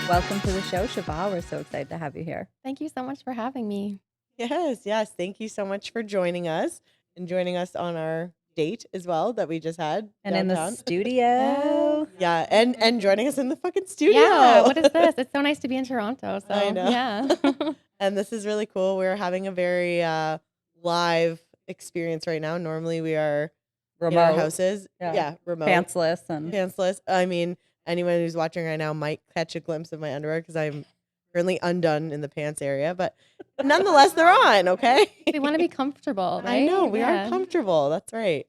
Welcome to the show, Chavah. We're so excited to have you here. Thank you so much for having me. Yes. Thank you so much for joining us and joining us on our date as well that we just had And downtown. in the studio. Yeah, and joining us in the fucking studio. Yeah, what is this? It's so nice to be in Toronto. So I know. yeah. And this is really cool. We're having a very live experience right now. Normally we are Remote. in our houses. Yeah. Remote. Pantsless. And Pantsless. I mean, anyone who's watching right now might catch a glimpse of my underwear because I'm currently undone in the pants area, but nonetheless, they're on, okay? We want to be comfortable, right? I know, we Yeah. are comfortable. That's right.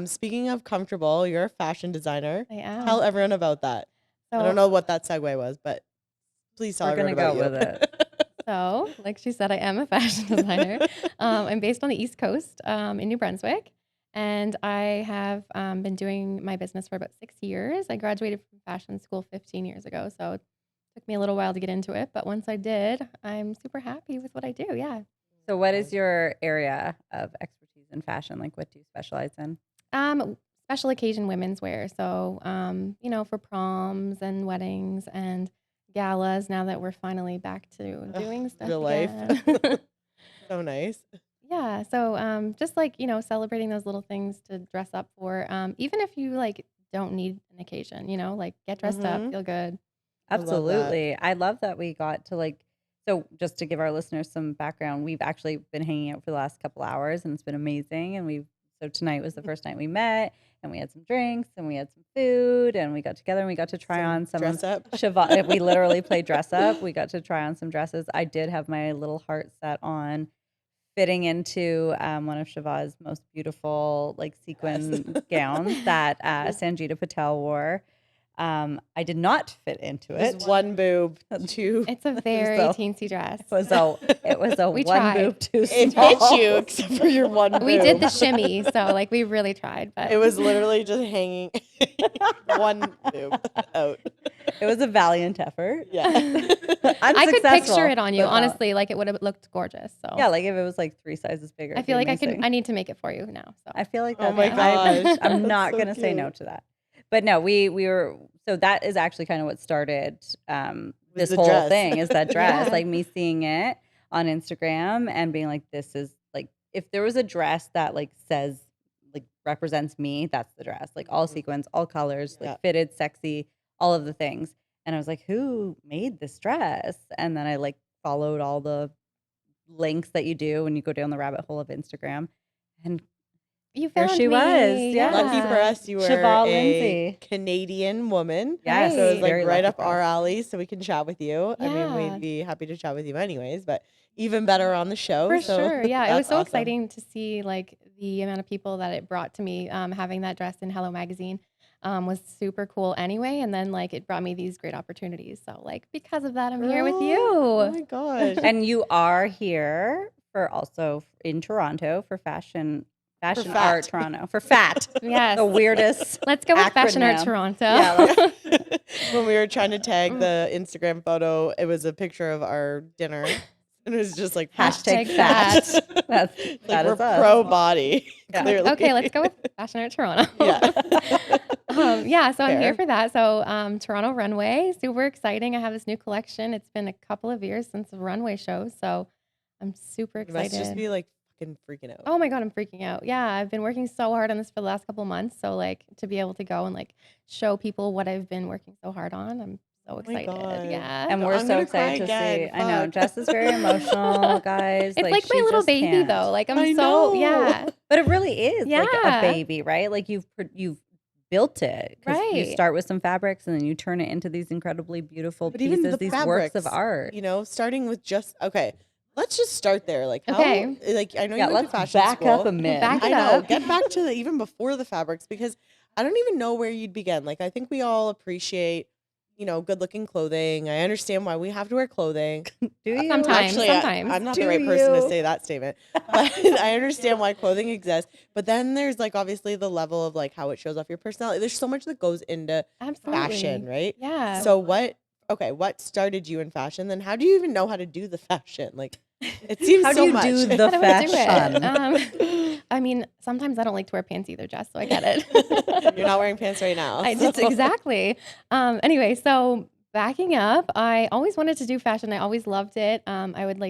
Speaking of comfortable, you're a fashion designer. I am. Tell everyone about that. I don't know what that segue was, but please tell we're everyone going to about go you. with it. So, like she said, I am a fashion designer. I'm based on the East Coast in New Brunswick. And I have been doing my business for about 6 years. I graduated from fashion school 15 years ago. So it took me a little while to get into it. But once I did, I'm super happy with what I do. Yeah. So what is your area of expertise in fashion? Like, what do you specialize in? Special occasion women's wear. So, for proms and weddings and galas, now that we're finally back to doing stuff real life. again. So nice. Yeah. So just like, celebrating those little things to dress up for, even if you like don't need an occasion, like get dressed up, feel good. I love that. Absolutely. I love that we got to so just to give our listeners some background, we've actually been hanging out for the last couple hours and it's been amazing. And so tonight was the first night we met and we had some drinks and we had some food and we got together and we got to try on some dress up. Chavah. We literally played dress up. We got to try on some dresses. I did have my little heart set on fitting into one of Chavah's most beautiful sequin gowns that Sangeeta Patel wore. I did not fit into it. Just one boob, two. It's a very teensy dress. It was a We one tried. boob too It small. fit you except for your one boob. We did the shimmy, so we really tried, but It was literally just hanging one boob out. It was a valiant effort. Yeah. I could picture it on you, but no. honestly. It would have looked gorgeous. So Yeah, if it was 3 sizes bigger. I feel like I need to make it for you now. So I feel like Oh that's my gosh. I'm That's not so gonna say no cute. to that. But no, we were so that is actually kind of what started this the whole dress. thing is that dress. Yeah. Me seeing it on Instagram and being like, this is if there was a dress that says represents me, that's the dress. All sequins, all colors, Yeah. fitted, sexy, all of the things. And I was like, who made this dress? And then I followed all the links that you do when you go down the rabbit hole of Instagram. And you There found she me. was. Yeah. Lucky for us, you were Chavah a Lindsay. Canadian woman. Yes, So it was very right lucky up for our us. alley, so we can chat with you. I mean, Yeah. we'd be happy to chat with you anyways, but even better on the show. For so sure. Yeah. It was that's so awesome. exciting to see the amount of people that it brought to me. Having that dress in Hello Magazine was super cool anyway. And then it brought me these great opportunities. So because of that, I'm here with you. Oh my gosh. And you are here for also in Toronto for Fashion fat. Art Toronto for FAT. Yes. The weirdest. Let's go with Fashion Art acronym. Toronto. Yeah, When we were trying to tag the Instagram photo, it was a picture of our dinner. And it was just Hashtag FAT. FAT. That we're is us. pro body. Yeah. Clearly. Okay, let's go with Fashion Art Toronto. Yeah. So I'm Fair. here for that. So Toronto Runway, super exciting. I have this new collection. It's been a couple of years since the runway show, so I'm super You must excited. just be fucking freaking out. Oh my God, I'm freaking out. Yeah, I've been working so hard on this for the last couple of months. So to be able to go and show people what I've been working so hard on, I'm so my excited. God. Yeah. And we're I'm so gonna excited to cry see. again. I know Fuck. Jess is very emotional, guys. It's my she little just baby can't. though. I'm I so know. yeah. But it really is a Yeah. baby, right? You've built it. 'Cause You Right. start with some fabrics and then you turn it into these incredibly beautiful But even pieces, the these fabrics, works of art. starting with okay, let's just start there. How, Okay. I know Yeah, you went let's to fashion back school. up a minute. Back I it know. up. Get back to even before the fabrics because I don't even know where you'd begin. I think we all appreciate, good looking clothing. I understand why we have to wear clothing. Do you? Sometimes. Actually, I'm not the Do right person to you? say that statement, but I understand why clothing exists. But then there's obviously the level of how it shows off your personality. There's so much that goes into Absolutely. fashion, right? Yeah. So what started you in fashion? Then how do you even know how to do the fashion? It seems How so do you much. do the How do I do fashion? I mean, sometimes I don't like to wear pants either, Jess, so I get it. You're not wearing pants right now. Exactly. Anyway, so backing up, I always wanted to do fashion. I always loved it. I would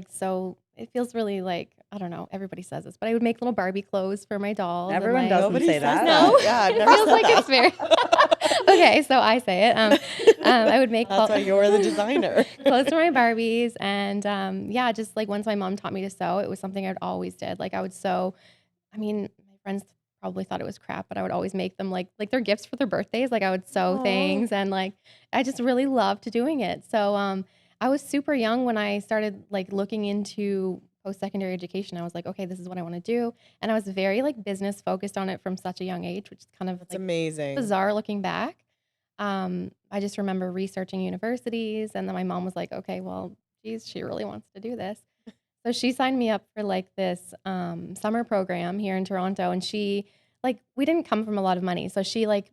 it feels really like, I don't know, everybody says this, but I would make little Barbie clothes for my dolls. And Everyone like, doesn't Nobody say says that. No. Yeah, I've it never feels said like that. it's very okay. So I say it. I would make That's why you're the designer. clothes for my Barbies, and yeah, just like once my mom taught me to sew, it was something I would always did. Like I would sew. I mean, my friends probably thought it was crap, but I would always make them like their gifts for their birthdays. Like I would sew Aw. things, and like I just really loved doing it. So I was super young when I started like looking into post-secondary education. I was like, okay, this is what I want to do, and I was very like business focused on it from such a young age, which is kind of That's like amazing. bizarre looking back. I just remember researching universities, and then my mom was like, okay, well, geez, she really wants to do this. So she signed me up for like this summer program here in Toronto, and we didn't come from a lot of money. So she like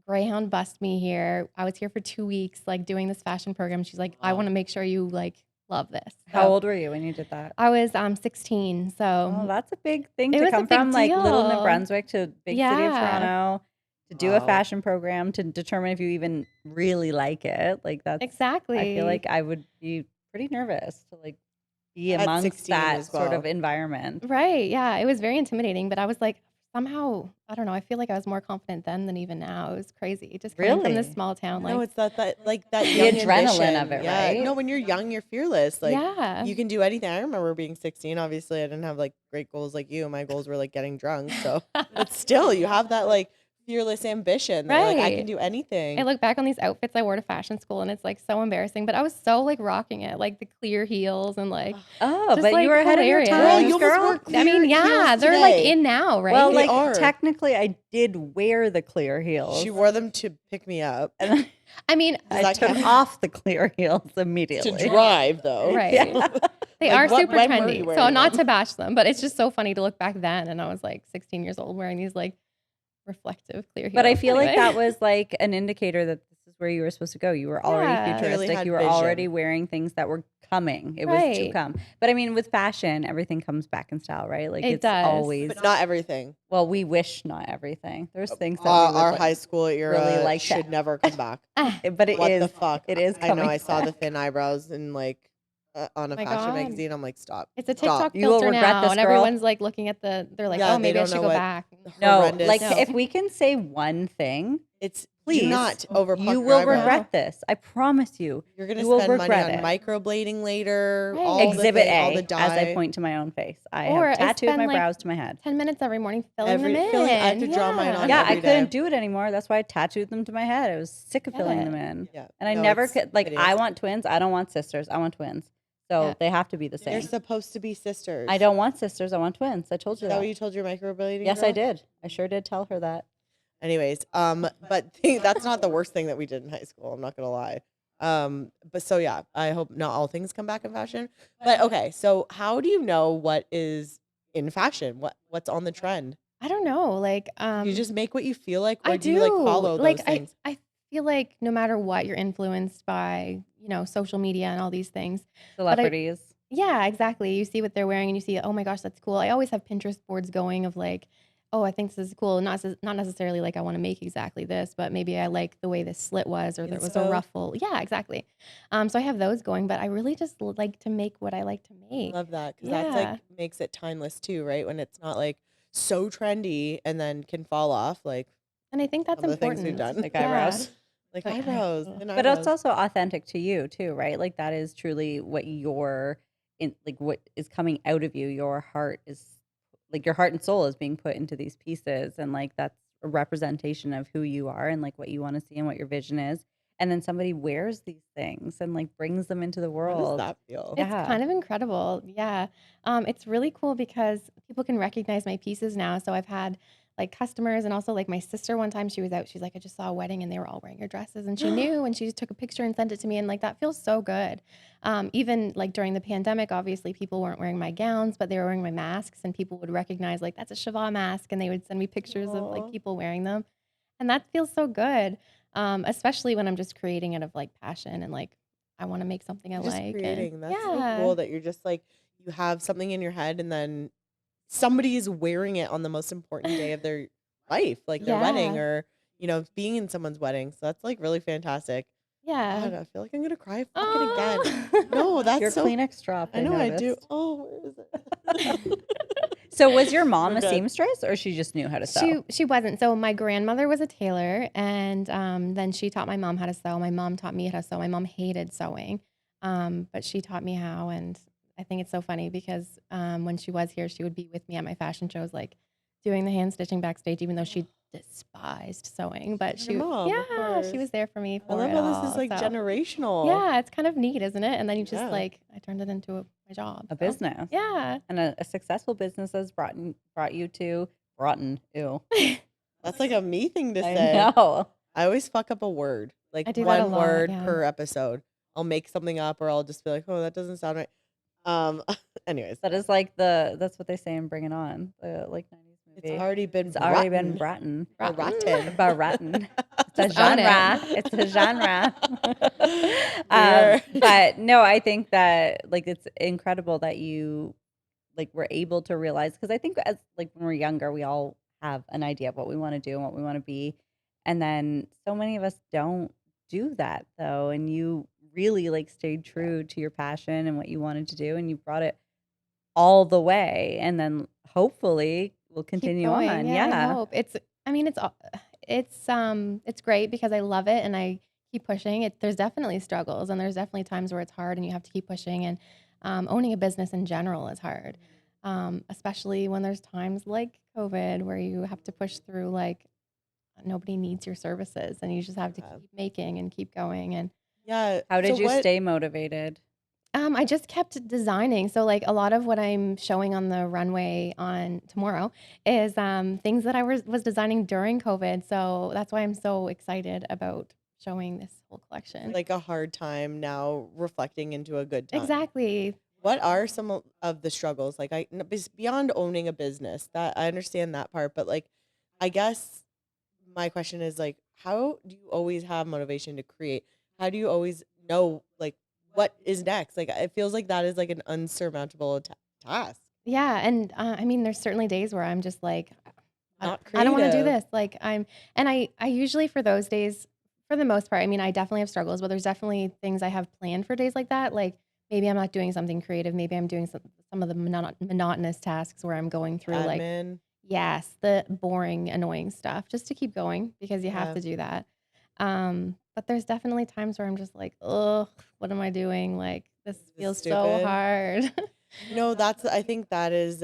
Greyhound bussed me here. I was here for 2 weeks, like doing this fashion program. She's like, I Wow. want to make sure you like love this. How So old were you when you did that? I was 16. Oh, So that's a big thing it to was a come big from like little New deal. Brunswick to big city of Yeah. Toronto to do a Wow. fashion program to determine if you even really like it. Like that's I Exactly. feel like I would be pretty nervous to like be At amongst 16 that as sort well. of environment. Right. Yeah. It was very intimidating, but I was like, somehow, I don't know. I feel like I was more confident then than even now. It was crazy. Just coming from this Really? small town, No, like, it's that like that The young adrenaline ambition. of it, Yeah. right? No, when you're young, you're fearless. Like yeah. you can do anything. I remember being 16. Obviously, I didn't have like great goals like you. My goals were like getting drunk. So, but still, you have that like fearless ambition that like I can Right. do anything. I look back on these outfits I wore to fashion school, and it's like so embarrassing, but I was so like rocking it, like the clear heels and like, Oh, just but like you were ahead of your hilarious. Girl, times, you almost girl. wore clear I mean, yeah, heels they're like today. in now, right? Well, They like are. technically, I did wear the clear heels, She wore them to pick me up. and then I mean, Does I that took count? off the clear heels To immediately. drive though. right. Yeah. They Like, are what- super when were trendy. you So wearing not them? to bash them, but it's just so funny to look back then, and I was like 16 years old wearing these like reflective clear heels. But I feel like Anyway. that was like an indicator that this is where you were supposed to go. You were already Yeah. Clearly futuristic. had You were vision. already wearing things that were coming. It was to Right. come. But I mean, with fashion, everything comes back in style, right? Like It it's does. always. But not everything. Well, we wish not everything. There's things that we would Our like- high school era really like should to- never come back. but it What is. the fuck? It is. I know. coming I saw the back. thin eyebrows and like on a My fashion God. magazine. I'm like, stop. It's a Stop. TikTok You will filter regret now, this, and girl. everyone's like looking at they're like, Yeah, oh, they maybe I don't should know go what- back. No, Horrendous. like No. if we can say one thing, It's please, do not over. you will regret this. I promise you. You're gonna you will spend money regret on it. microblading later. Right. All Exhibit the thing, all A, the dye. as I point to my own face. I Or I have tattooed my spend, like, brows to my head. 10 minutes every morning filling them in. I have to draw mine on Yeah, every I couldn't day. do it anymore. That's why I tattooed them to my head. I was sick of Get filling it. them in. Yeah, And I no, never it's could, like, I hideous. want twins. I don't want sisters. I want twins. So Yeah. they have to be the They're same. supposed to be sisters. I don't want sisters. I want twins. I told Is you that that. what you told your microblading? Yes, girl? I did. I sure did tell her that. Anyways, but that's not the worst thing that we did in high school. I'm not gonna lie. But so yeah, I hope not all things come back in fashion. But okay, so how do you know what is in fashion? What's on the trend? I don't know. Like, You just make what you feel like, or I do you like follow like those things? I feel like no matter what, you're influenced by, social media and all these things. Celebrities. Yeah, exactly. You see what they're wearing and you see, oh my gosh, that's cool. I always have Pinterest boards going of like, oh, I think this is cool. Not necessarily like I want to make exactly this, but maybe I like the way this slit was, or there was a Inspo. ruffle. Yeah, exactly. So I have those going, but I really just like to make what I like to I make. love that because that's like makes it timeless too, right? When it's not like so trendy and then can fall off, like And I think that's some of the things important. we've done. Like eyebrows. like Like eyebrows. eyebrows. thin But it's eyebrows. also authentic to you too, right? Like that is truly what what is coming out of you. Your heart is like your heart and soul is being put into these pieces, and like that's a representation of who you are and like what you want to see and what your vision is. And then somebody wears these things and like brings them into the How world. does that feel? It's Yeah. kind of incredible. Yeah. It's really cool because people can recognize my pieces now. So I've had like customers, and also like my sister one time, she was out, she's like, I just saw a wedding and they were all wearing your dresses, and she knew, and she just took a picture and sent it to me. And like, that feels so good. Even like during the pandemic, obviously people weren't wearing my gowns, but they were wearing my masks, and people would recognize like, that's a Chavah mask. And they would send me pictures of Aw. like people wearing them. And that feels so good. Especially when I'm just creating it of like passion and like, I want to make something I You're just like. and- creating. That's yeah. so cool that you're just like you have something in your head and then somebody is wearing it on the most important day of their life, like their wedding Yeah. or being in someone's wedding. So that's like really fantastic. Yeah. God, I feel like I'm gonna cry fucking Oh. again. No, that's Your so. Kleenex drop. I know I do. noticed. Oh, where is it? So was your mom We're a good. seamstress, or she just knew how to sew? She wasn't. So my grandmother was a tailor, and then she taught my mom how to sew. My mom taught me how to sew. My mom hated sewing, but she taught me how. And I think it's so funny because when she was here, she would be with me at my fashion shows, like doing the hand stitching backstage, even though she despised sewing. But Your mom, of she course. was there for me. I For love it how this is all, like so. generational. Yeah, it's kind of neat, isn't it? And then you just Yeah. like, I turned it into my job. A so. business. Yeah. And a successful business has brought you to rotten. Ew. That's like a me thing to I say. know. I always fuck up a word, like I do that a one lot, word yeah. per episode. I'll make something up, or I'll just be like, "Oh, that doesn't sound right." Anyways, That is like that's what they say in Bring It On, the like 90s movie. it's already been. It's already been brattin'. brattin. Brattin'. Brattin. It's a Just own it. genre. It's a genre. We're- But no, I think that like it's incredible that you like were able to realize, because I think as like when we're younger, we all have an idea of what we want to do and what we want to be, and then so many of us don't do that though. And you really like stayed true to your passion and what you wanted to do, and you brought it all the way, and then hopefully we'll Keep continue going. on. Yeah, I Yeah. hope. It's great because I love it and I keep pushing it. There's definitely struggles and there's definitely times where it's hard and you have to keep pushing, and owning a business in general is hard. Especially when there's times like COVID where you have to push through, like nobody needs your services and you just have to Yeah. keep making and keep going. And Yeah. How did so you what- stay motivated? I just kept designing. So like a lot of what I'm showing on the runway on tomorrow is things that I was designing during COVID. So that's why I'm so excited about showing this whole collection. Like a hard time now reflecting into a good time? Exactly. What are some of the struggles? Like beyond owning a business, that I understand that part, but like, I guess my question is like, how do you always have motivation to create? How do you always know like what is next? Like, it feels like that is like an unsurmountable task. Yeah. And I mean, there's certainly days where I'm just like, Not I don't want to do creative. this. Like I usually for those days, for the most part, I mean, I definitely have struggles, but there's definitely things I have planned for days like that. Like maybe I'm not doing something creative. Maybe I'm doing some of the monotonous tasks where I'm going through like, Admin. yes, the boring, annoying stuff just to keep going because you have Yeah. to do that. But there's definitely times where I'm just like, oh, what am I doing? Like this feels so stupid? hard. I think that is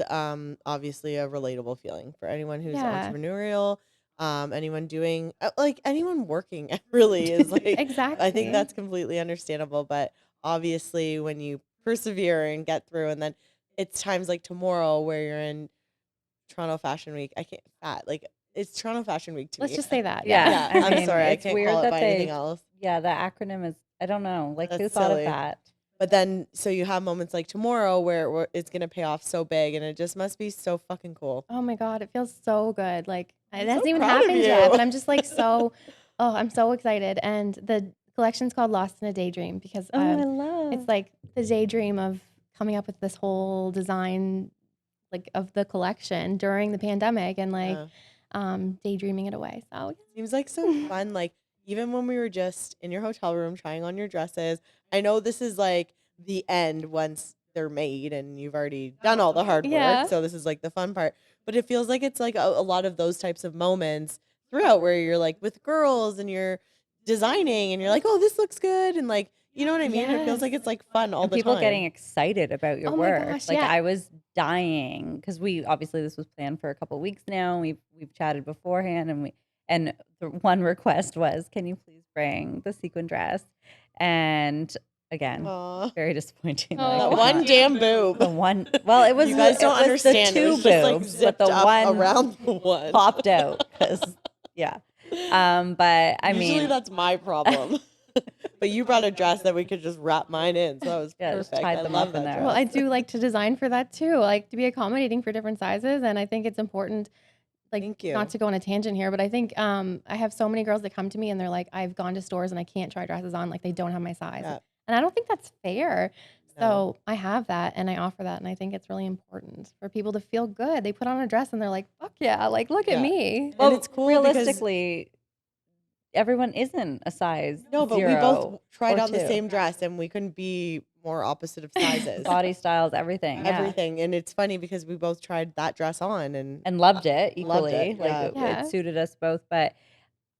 obviously a relatable feeling for anyone who's Yeah. entrepreneurial, anyone doing like anyone working really is like Exactly. I think that's completely understandable, but obviously when you persevere and get through, and then it's times like tomorrow where you're in Toronto Fashion Week. I can't like it's Toronto Fashion Week to Let's me. just say that. Yeah. Yeah, I I'm mean, sorry, I it's can't weird call it that by they- anything else. Yeah, the acronym is, I don't know, like who That's thought silly. of that? But then, so you have moments like tomorrow where it's gonna pay off so big, and it just must be so fucking cool. Oh my God, it feels so good. Like I'm it so hasn't even proud of happened yet, you. but I'm just like oh, I'm so excited. And the collection's called Lost in a Daydream because I love. it's like the daydream of coming up with this whole design like of the collection during the pandemic and like Yeah. daydreaming it away. So Seems like so fun. Like even when we were just in your hotel room trying on your dresses, I know this is like the end once they're made and you've already done all the hard work. Yeah. So this is like the fun part. But it feels like it's like a lot of those types of moments throughout where you're like with girls and you're designing and you're like, oh, this looks good. And like, you know what I mean? It feels Yes. like it's like fun all and the people time. getting excited about your Oh my work. gosh, Like yeah. I was dying because we obviously this was planned for a couple of weeks now. We've chatted beforehand, and the one request was, can you please bring the sequin dress? And again, Aw. very disappointing. Oh. I That could one not- damn boob. the one. Well, it was You guys it don't was understand. the It two was just like boobs, but zipped the up one around the one. popped out because yeah. But I Usually mean, that's my problem. But you brought a dress that we could just wrap mine in, so that was Yeah, just perfect. tied I them love up in that there. well, dress. I do like to design for that too. I like to be accommodating for different sizes, and I think it's important. Like, Thank you. not to go on a tangent here, but I think I have so many girls that come to me and they're like, I've gone to stores and I can't try dresses on, like they don't have my size, Yeah. and I don't think that's fair. No. So I have that and I offer that, and I think it's really important for people to feel good. They put on a dress and they're like, fuck yeah, like look Yeah. at me. And it's cool because- realistically, everyone isn't a size No, but we 0 both tried or on the 2. same dress and we couldn't be more opposite of sizes. Body styles, everything. Yeah. Everything. And it's funny because we both tried that dress on and And loved it loved equally. it. Like Yeah. it Yeah. suited us both. But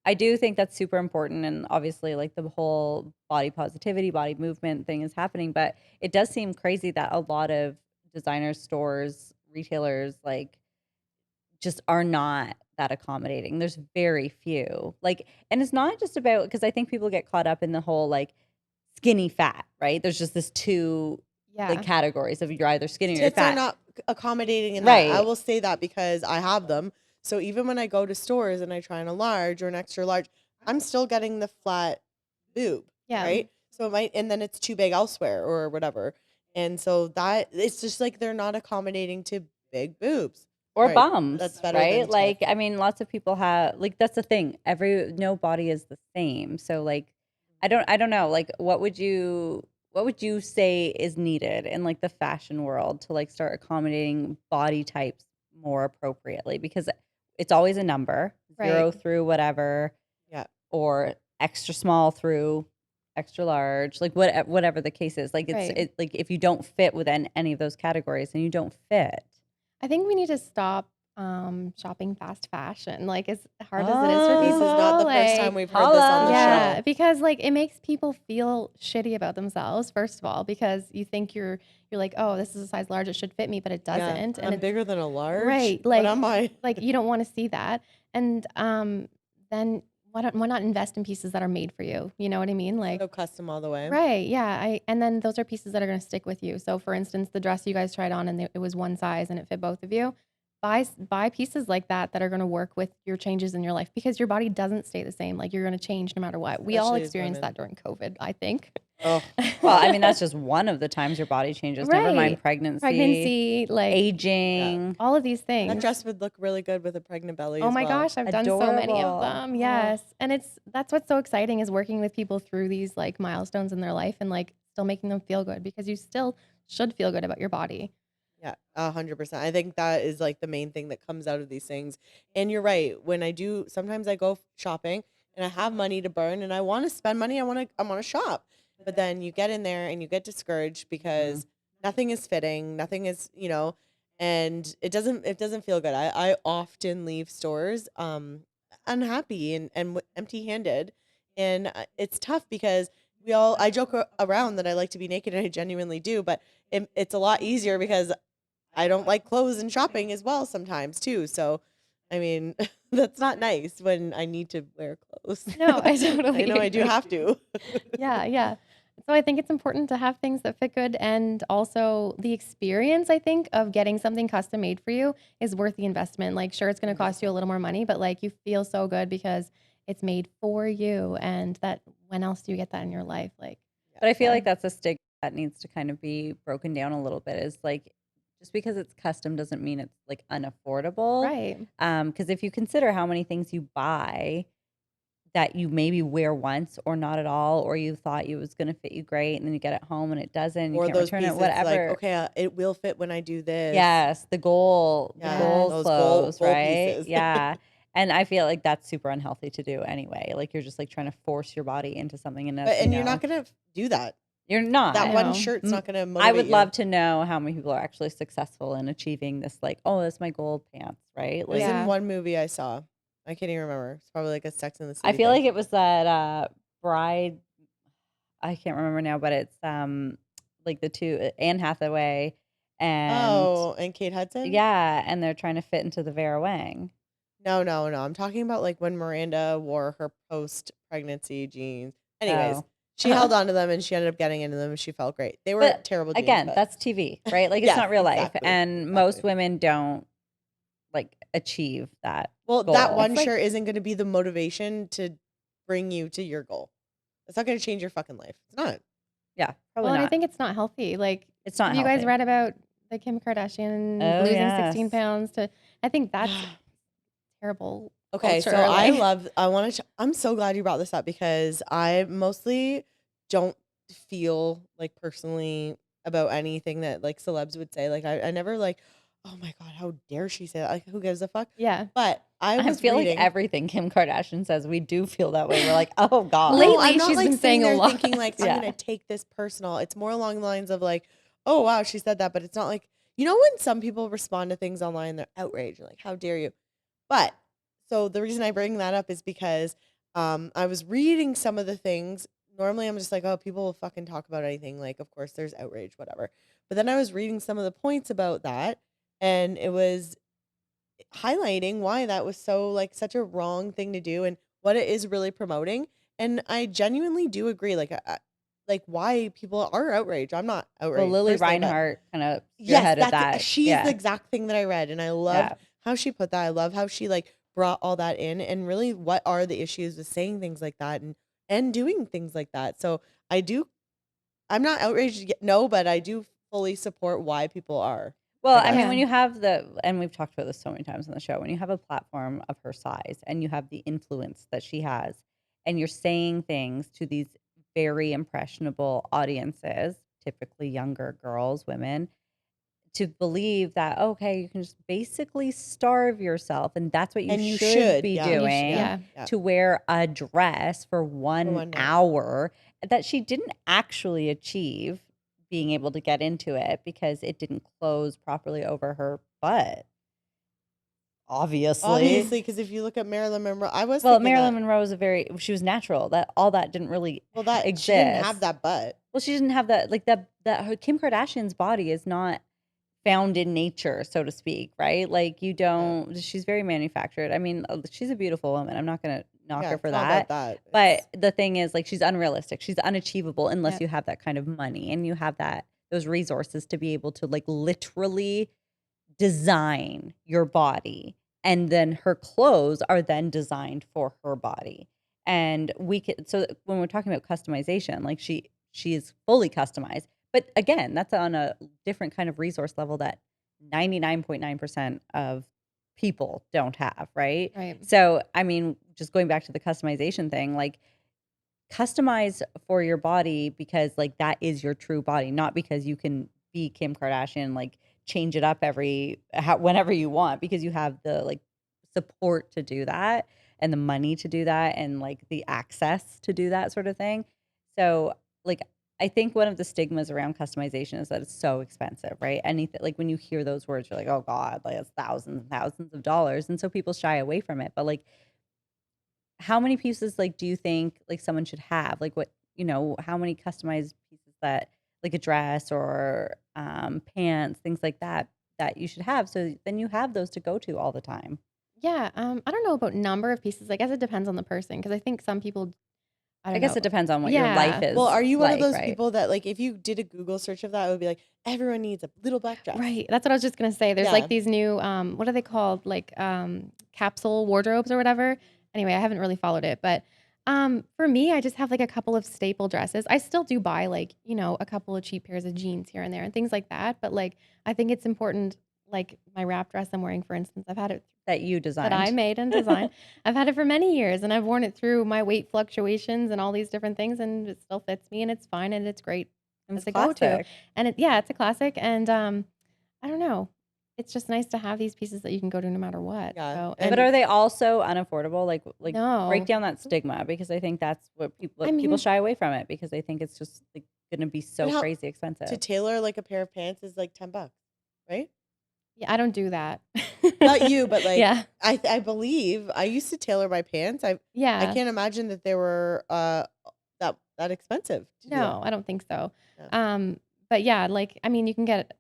I do think that's super important. And obviously, like the whole body positivity, body movement thing is happening. But it does seem crazy that a lot of designer stores, retailers, like just are not that accommodating. There's very few. Like, and it's not just about, because I think people get caught up in the whole like skinny fat, right? There's just this two like Yeah. categories of you're either skinny or you're tits are fat. not accommodating in that. I Right. will say that because I have them. So even when I go to stores and I try on a large or an extra large, I'm still getting the flat boob, Yeah. right? So it might, and then it's too big elsewhere or whatever. And so that it's just like they're not accommodating to big boobs. Or Right. bums, That's better than right? tits. Like, I mean, lots of people have like that's the thing. No body is the same. So like I don't know. Like what would you say is needed in like the fashion world to like start accommodating body types more appropriately? Because it's always a number, 0 Right. through whatever, Yeah. or extra small through extra large, like whatever the case is. Like Right. it like if you don't fit within any of those categories, then you don't fit. I think we need to stop shopping fast fashion. Like as hard as it is for Oh, This is people, not the first time like we've heard this on the yeah, show. because like it makes people feel shitty about themselves, first of all, because you think you're like, oh, this is a size large, it should fit me, but it Yeah. doesn't. And I'm it's bigger than a large. right, What am I? like you don't want to see that. And then why not invest in pieces that are made for you? You know what I mean? Like So custom all the way. right, yeah. And then those are pieces that are going to stick with you. So for instance, the dress you guys tried on and it was one size and it fit both of you. Buy pieces like that are going to work with your changes in your life because your body doesn't stay the same. Like you're going to change no matter what. We all Especially as experienced women. that during COVID, I think. Oh, Well, I mean, that's just one of the times your body changes. Never mind Right. pregnancy, like aging. all of these things. that dress would look really good with a pregnant belly Oh as my well. gosh, I've done so many of Adorable. them. Yes. And that's what's so exciting is working with people through these like milestones in their life and like still making them feel good because you still should feel good about your body. Yeah, 100%. I think that is like the main thing that comes out of these things. And you're right. Sometimes I go shopping and I have money to burn and I want to spend money. I want to shop. But then you get in there and you get discouraged because nothing is fitting, nothing is, and it doesn't feel good. I often leave stores unhappy and empty-handed. And it's tough because I joke around that I like to be naked and I genuinely do, but it's a lot easier because I don't like clothes and shopping as well sometimes too. So, I mean, that's not nice when I need to wear clothes. No, I totally I know I do agree. have to. Yeah. So I think it's important to have things that fit good and also the experience, I think, of getting something custom made for you is worth the investment. Like, sure, it's going to cost you a little more money, but like you feel so good because it's made for you. And that when else do you get that in your life? Like, But I feel Yeah. like that's a stigma that needs to kind of be broken down a little bit. Is like just because it's custom doesn't mean it's like unaffordable. right. Because if you consider how many things you buy that you maybe wear once or not at all, or you thought it was going to fit you great, and then you get it home and it doesn't, you Or can't those return pieces it, whatever. like, okay, it will fit when I do this. Yes, the goal Yeah, clothes, goal right? pieces. Yeah. And I feel like that's super unhealthy to do anyway. Like you're just like trying to force your body into something, and And you're not going to do that. you're not. That I one know. shirt's not going to I motivate would you. love to know how many people are actually successful in achieving this. Like, oh, that's my gold pants, right? It was Like, Yeah. in one movie I saw. I can't even remember. It's probably like a Sex in the City I feel thing. like it was that Bride. I can't remember now, but it's like the two Anne Hathaway and and Kate Hudson? yeah, and they're trying to fit into the Vera Wang. No. I'm talking about like when Miranda wore her post-pregnancy jeans. Anyways, Oh. she held on to them and she ended up getting into them and she felt great. They were But terrible jeans. again, but- that's TV, right? Like it's Yes, not real life, exactly, and most exactly. women don't like achieve that. Well, that goal. one It's like- shirt isn't going to be the motivation to bring you to your goal. It's not going to change your fucking life. It's not. Yeah, probably Well, and not. I think it's not healthy. Like, it's not. have you guys healthy. read about the Kim Kardashian Oh, losing yes. 16 pounds I think that's terrible. Okay, culture, so like- I'm so glad you brought this up because I mostly don't feel like personally about anything that like celebs would say. Like I never like, oh my God, how dare she say that? Like, who gives a fuck? Yeah. But I I was feel reading. like everything Kim Kardashian says, we do feel that way. We're like, oh God. Lately, I'm not she's like been sitting saying a there lot. thinking like, Yeah. I'm going to take this personal. It's more along the lines of like, oh, wow, she said that. But it's not like, you know, when some people respond to things online, they're outraged. Like, how dare you? But so the reason I bring that up is because I was reading some of the things. Normally, I'm just like, oh, people will fucking talk about anything. Like, of course, there's outrage, whatever. But then I was reading some of the points about that, and it was highlighting why that was so like such a wrong thing to do and what it is really promoting. And I genuinely do agree. Like why people are outraged. I'm not Well, outraged. Lily personally, but Reinhart kind of yes, spearheaded that's that. she's Yeah. the exact thing that I read, and I love Yeah. how she put that. I love how she like brought all that in, and really what are the issues with saying things like that and doing things like that. So I'm not outraged yet, no, but I do fully support why people are. Well, I I mean, guess. when you have and we've talked about this so many times on the show, when you have a platform of her size and you have the influence that she has, and you're saying things to these very impressionable audiences, typically younger girls, women, to believe that, okay, you can just basically starve yourself, and that's what you And you should should, be yeah. And you doing, yeah. to wear a dress for 1 1 night. hour that she didn't actually achieve being able to get into it because it didn't close properly over her butt. Obviously, because if you look at Marilyn Monroe, I was well, thinking Marilyn that, Monroe was she was natural. That all that didn't really well, that exist. she didn't have that butt. Well, she didn't have that, like that her Kim Kardashian's body is not found in nature, so to speak, right? Like you don't, she's very manufactured. I mean, she's a beautiful woman. I'm not going to knock her It's for not that. about that. But the thing is, like, she's unrealistic. She's unachievable unless Yeah. you have that kind of money and you have those resources to be able to like literally design your body. And then her clothes are then designed for her body. And so when we're talking about customization, like she is fully customized. But again, that's on a different kind of resource level that 99.9% of people don't have, right? Right. So, I mean, just going back to the customization thing, like customize for your body because like that is your true body, not because you can be Kim Kardashian, like change it up whenever you want, because you have the like support to do that and the money to do that and like the access to do that sort of thing. So like I think one of the stigmas around customization is that it's so expensive, right? Anything like when you hear those words, you're like, oh God, like it's thousands and thousands of dollars. And so people shy away from it. But like how many pieces like do you think like someone should have? Like what, how many customized pieces that like a dress or pants, things like that you should have, so then you have those to go to all the time. Yeah. I don't know about number of pieces. I guess it depends on the person because I think some people, I I don't guess know. it depends on what your life Yeah. is. Well, are you one of like, those right? people that like if you did a Google search of that, it would be like everyone needs a little black dress. Right. That's what I was just gonna say. There's Yeah. like these new what are they called? Like capsule wardrobes or whatever. Anyway, I haven't really followed it, but for me, I just have like a couple of staple dresses. I still do buy like, a couple of cheap pairs of jeans here and there and things like that, but like I think it's important, like my wrap dress I'm wearing, for instance, I've had it That you designed. that I made and designed. I've had it for many years and I've worn it through my weight fluctuations and all these different things, and it still fits me and it's fine and it's great It's as a go-to. classic. And it's a classic. And I don't know. It's just nice to have these pieces that you can go to no matter what. Yeah. So, And- But are they also unaffordable? Like no. break down that stigma, because I think that's what people I mean- people shy away from it because they think it's just like going to be so But how- crazy expensive. to tailor like a pair of pants is like $10, right? Yeah, I don't do that. Not you, but like yeah, I believe I used to tailor my pants. I yeah. can't imagine that they were that expensive. To do No, that. I don't think so. Yeah. But yeah, like I mean, you can get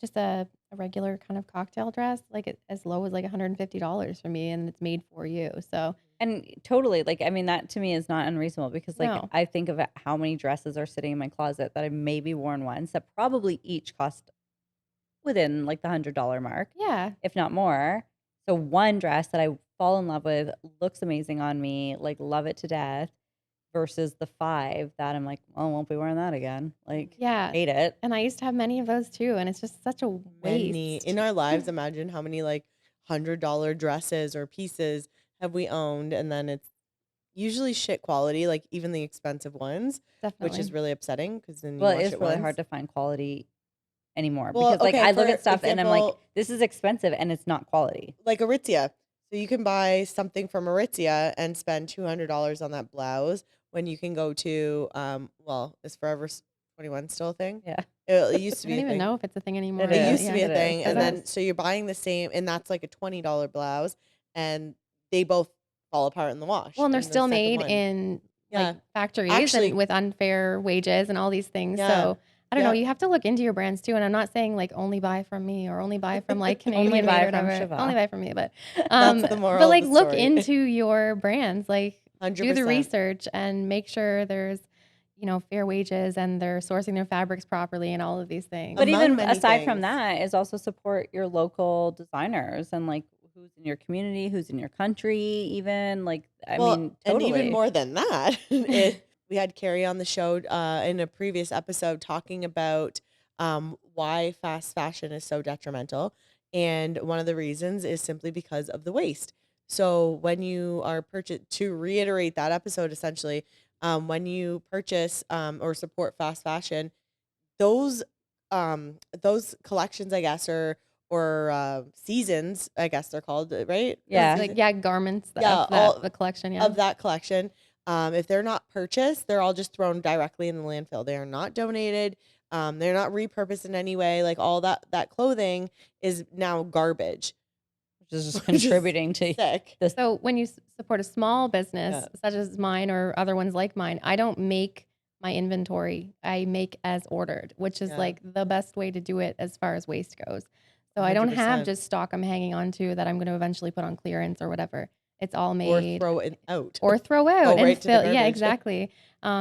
just a regular kind of cocktail dress, like as low as like $150 for me, and it's made for you. So And totally, like, I mean, that to me is not unreasonable because, like, No. I think of how many dresses are sitting in my closet that I've maybe worn once that probably each cost within like the $100 mark, yeah, if not more. So one dress that I fall in love with looks amazing on me, like, love it to death, versus the 5 that I'm like, oh, I won't be wearing that again. Like, yeah. hate it. And I used to have many of those too, and it's just such a waste. Many in our lives. Imagine how many like $100 dresses or pieces have we owned, and then it's usually shit quality, like even the expensive ones, Definitely. which is really upsetting because then you Well, wash it is it really once. hard to find quality anymore Well, because like okay, I look for at stuff and I'm like, example, this is expensive and it's not quality. like Aritzia. So you can buy something from Aritzia and spend $200 on that blouse when you can go to well, is Forever 21 still a thing? Yeah, It used to I be don't a even thing. know if it's a thing anymore. It It is. used to be a It is. thing, and It then is. so you're buying the same, and that's like a $20 blouse, and they both fall apart in the wash. Well, and they're in the still second made one. in Yeah, like factories actually, and with unfair wages and all these things. yeah, So I don't know. yeah. You have to look into your brands too. And I'm not saying like only buy from me or only buy from like Only Canadian made buy or from whatever. Chavah. Only buy from me, but That's the moral of like the look story. into your brands. Like do the 100%. research and make sure there's fair wages and they're sourcing their fabrics properly and all of these things. But Among even many aside from things. that is also support your local designers and like who's in your community, who's in your country, even like I Well, mean, and totally. even more than that, we had Carrie on the show in a previous episode talking about why fast fashion is so detrimental. And one of the reasons is simply because of the waste. So when you are to reiterate that episode, essentially, when you purchase or support fast fashion, those collections, I guess, or seasons, I guess they're called, right? Yeah. It's like garments Yeah, of all the collection. Yeah. of that collection. If they're not purchased, they're all just thrown directly in the landfill. They are not donated. They're not repurposed in any way. Like all that clothing is now garbage, which is just which is contributing to sick. this. So when you support a small business Yeah. such as mine or other ones like mine, I don't make my inventory. I make as ordered, which is Yeah. like the best way to do it as far as waste goes. So I don't have 100%. just stock I'm hanging on to that I'm going to eventually put on clearance or whatever. It's all Or made throw it out. or throw out Go and right to the fill. Yeah, garbage. exactly.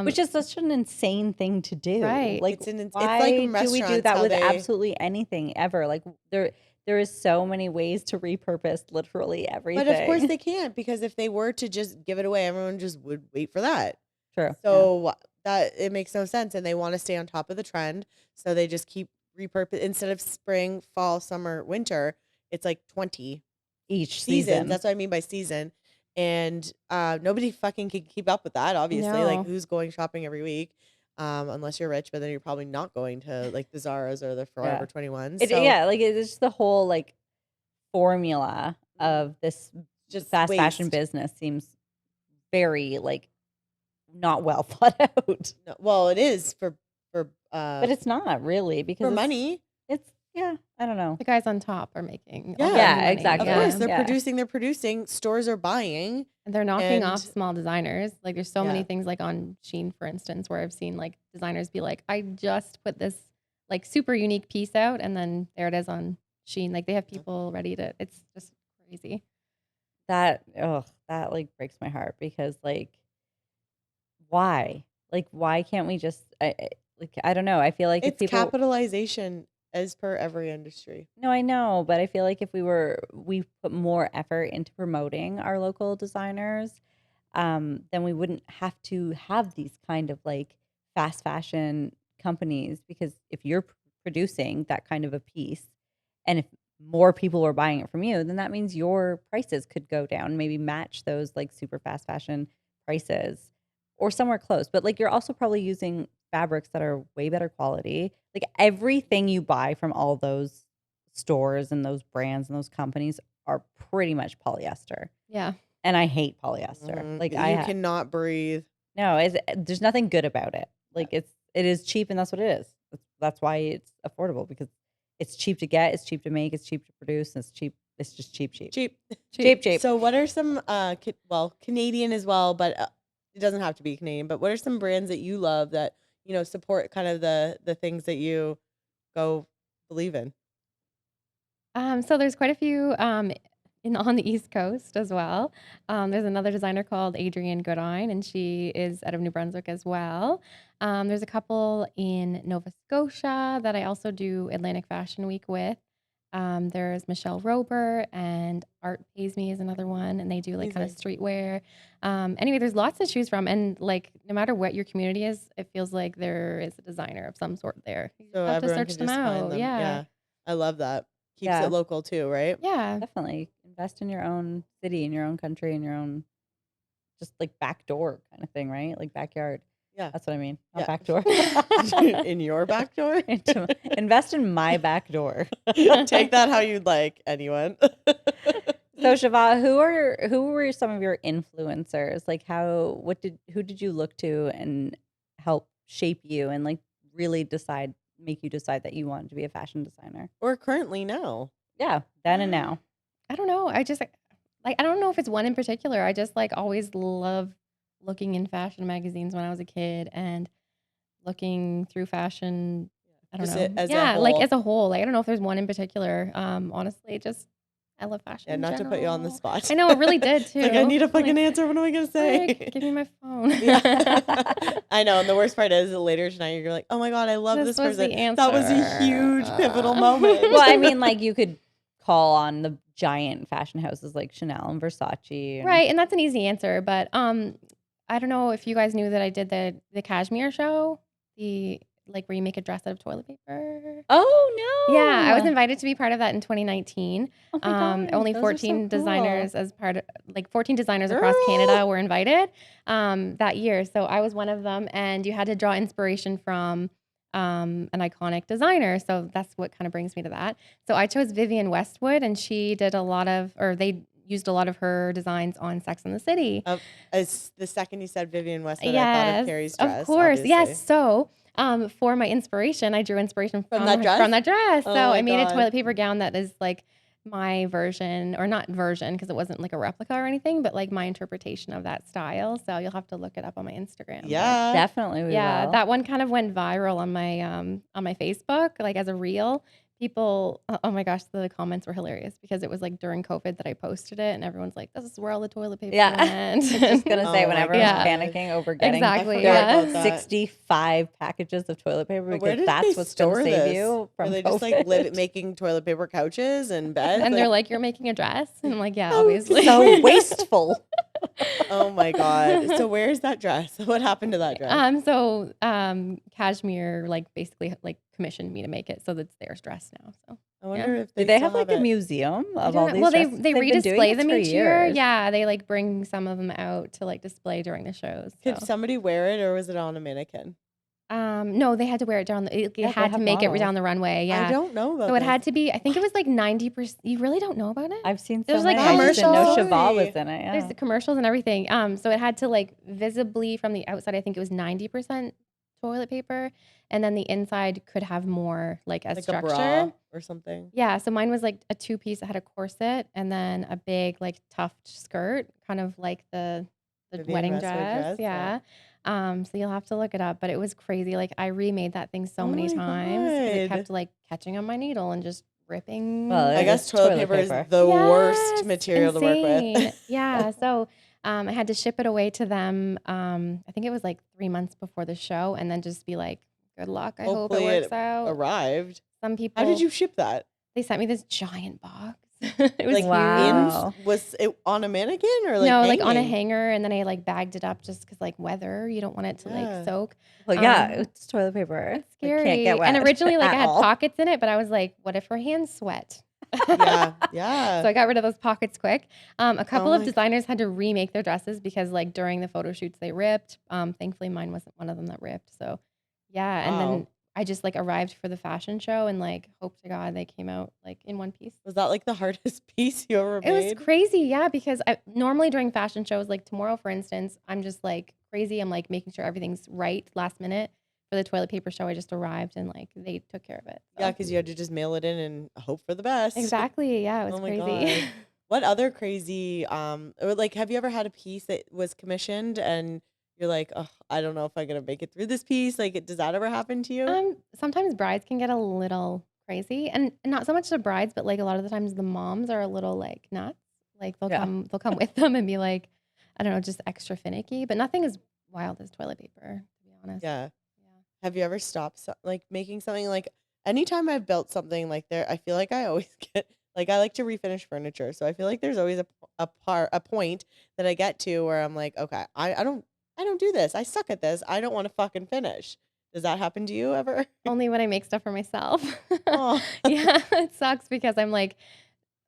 Which is such an insane thing to do. Right. Like, It's like why in do we do restaurants, that how with they- absolutely anything ever? Like, there is so many ways to repurpose literally everything. But of course they can't, because if they were to just give it away, everyone just would wait for that. True. So that it makes no sense, and they want to stay on top of the trend, so they just keep repurpose instead of spring, fall, summer, winter. It's like 20 Each seasons. season. That's what I mean by season. And nobody fucking can keep up with that, obviously. No. Like, who's going shopping every week? Unless you're rich, but then you're probably not going to like the Zaras or the Forever 21s. So Yeah, like it's just the whole like formula of this just fast fashion waste. business seems very like not well thought out. No, well, it is for But it's not really because for it's, money. It's I don't know. the guys on top are making. Yeah. all the Yeah, money. exactly. Of course, they're Yeah. producing. Stores are buying. And they're knocking off And- small designers. Like there's so many Yeah. things like on Shein, for instance, where I've seen like designers be like, I just put this like super unique piece out and then there it is on Shein. Like they have people ready to, it's just crazy. That like breaks my heart because like why? Like why can't we just I don't know. I feel like if It's people capitalization as per every industry. No, I know, but I feel like if we put more effort into promoting our local designers, then we wouldn't have to have these kind of like fast fashion companies because if you're producing that kind of a piece and if more people were buying it from you, then that means your prices could go down, maybe match those like super fast fashion prices or somewhere close. But like you're also probably using fabrics that are way better quality. Like everything you buy from all those stores and those brands and those companies are pretty much polyester. Yeah. And I hate polyester. Like you I cannot breathe. no, there's nothing good about it. Like it is cheap and that's what it is. That's why it's affordable because it's cheap to get, it's cheap to make, it's cheap to produce, and it's just cheap. Cheap. So what are some Canadian as well, but it doesn't have to be Canadian, but what are some brands that you love that support kind of the things that you go believe in? So there's quite a few on the East Coast as well. There's another designer called Adrienne Goodine, and she is out of New Brunswick as well. There's a couple in Nova Scotia that I also do Atlantic Fashion Week with. There's Michelle Rober and Art Pays Me is another one, and they do like kind of streetwear. Anyway, there's lots to choose from, and like no matter what your community is, it feels like there is a designer of some sort there. You So have to everyone search can them just find out. them. Yeah. I love that. Keeps Yeah. it local too, right? Yeah. Definitely invest in your own city, in your own country, in your own just like back door kind of thing, right? Like backyard. Yeah. That's what I mean. Not Yeah. back door. In your back door? Invest in my back door. Take that how you'd like, anyone. So Chavah, who were some of your influencers? Like who did you look to and help shape you and like really make you decide that you wanted to be a fashion designer? Or currently now. Yeah, then and now. I don't know. I just like I don't know if it's one in particular. I just like always love looking in fashion magazines when I was a kid and looking through fashion. I don't Just know. as a Yeah, like whole. as a whole. Like I don't know if there's one in particular. Honestly, just I love fashion. Yeah, in not to put you on the general. spot. I know it really did too. Like, I need a fucking Like, answer. What am I going to say? like, give me my phone. Yeah. I know. And the worst part is that later tonight, you're like, oh my God, I love this was the person. That was a answer. huge pivotal moment. Well, I mean, like you could call on the giant fashion houses like Chanel and Versace. Right, and that's an easy answer. But I don't know if you guys knew that I did the cashmere show, the like where you make a dress out of toilet paper. Oh no! Yeah, I was invited to be part of that in 2019. Oh my God, Only those are so 14 cool. designers as part of 14 designers across Canada were invited that year. So I was one of them, and you had to draw inspiration from an iconic designer. So that's what kind of brings me to that. So I chose Vivienne Westwood, and she did they used a lot of her designs on Sex and the City. As the second you said Vivienne Westwood, I thought of Carrie's dress. Of course, obviously. yes. So for my inspiration, I drew inspiration from that dress? From that dress. Oh so my I made God. a toilet paper gown that is like my version, or not version, because it wasn't like a replica or anything, but like my interpretation of that style. So you'll have to look it up on my Instagram. Yeah. Definitely, we will. That one kind of went viral on my Facebook, like as a reel. People, oh my gosh, the comments were hilarious because it was like during COVID that I posted it, and everyone's like, "This is where all the toilet paper Yeah. went." I was just gonna say Oh when my everyone's God. panicking over getting Exactly, there yeah. are about that. 65 packages of toilet paper But where because did that's they what's gonna store save this? you from Are they COVID. just like making toilet paper couches and beds? And they're like, "You're making a dress," and I'm like, "Yeah, Oh, obviously." so wasteful. oh my God. So where's that dress? What happened to that dress? So Cashmere like basically like commissioned me to make it, so that's their dress now. So I wonder if Do they still have like a it. museum I of don't all know. these Well, dresses? they They've been doing redisplay this them for each year. years. Yeah, they like bring some of them out to like display during the shows. Could So. somebody wear it, or was it on a mannequin? No, they had to wear it down. They Yeah, had they to have make it models. down the runway. Yeah, I don't know about so it this. had to be. I think it was like 90%. You really don't know about it? I've seen so There's, like, many. I just didn't know commercials. Chavah was in it. There's Yeah. the commercials and everything. So it had to like visibly from the outside. I think it was 90% toilet paper, and then the inside could have more like a like structure. a bra or something. Yeah, so mine was like a two-piece that had a corset and then a big like tuft skirt, kind of like the Vivienne wedding Westwood dress. dress, yeah. Yeah. So you'll have to look it up, but it was crazy. Like I remade that thing so Oh many my times because it God. kept like catching on my needle and just ripping. Well, I It guess is toilet toilet paper is paper. the Yes, worst material to work insane. with. Yeah. So I had to ship it away to them. I think it was like 3 months before the show, and then just be like, "Good luck. I Hopefully hope it works it out." Arrived. Some people. How did you ship that? They sent me this giant box. It was Like huge. Wow. was it on a mannequin or like No, like on a hanging? hanger, and then I like bagged it up just because like weather, you don't want it to Yeah. like soak. Well, yeah, Um, it's toilet paper. It's It scary. can't get wet. And originally, like at I had all. pockets in it, but I was like, what if her hands sweat? Yeah, yeah. So I got rid of those pockets quick. A couple Oh of my- designers had to remake their dresses because like during the photo shoots they ripped. Thankfully mine wasn't one of them that ripped. So yeah, and Wow. then I just like arrived for the fashion show and like hope to God they came out like in one piece. Was that like the hardest piece you ever It made? was crazy, yeah, because normally during fashion shows, like tomorrow, for instance, I'm just like crazy. I'm like making sure everything's right last minute. For the toilet paper show, I just arrived and like they took care of it. So. Yeah, because you had to just mail it in and hope for the best. Exactly. Yeah, it was Oh my crazy. God. What other crazy or like have you ever had a piece that was commissioned and you're like, oh, I don't know if I'm gonna make it through this piece? Like, does that ever happen to you? Sometimes brides can get a little crazy, and not so much the brides, but like a lot of the times the moms are a little like nuts. Like they'll Yeah. come with them and be like, I don't know, just extra finicky. But nothing as wild as toilet paper, to be honest. Yeah. Yeah. Have you ever stopped like making something like anytime I've built something like there, I feel like I always get like I like to refinish furniture. So I feel like there's always a point that I get to where I'm like, okay, I don't do this. I suck at this. I don't want to fucking finish. Does that happen to you ever? Only when I make stuff for myself. Oh. Yeah, it sucks because I'm like,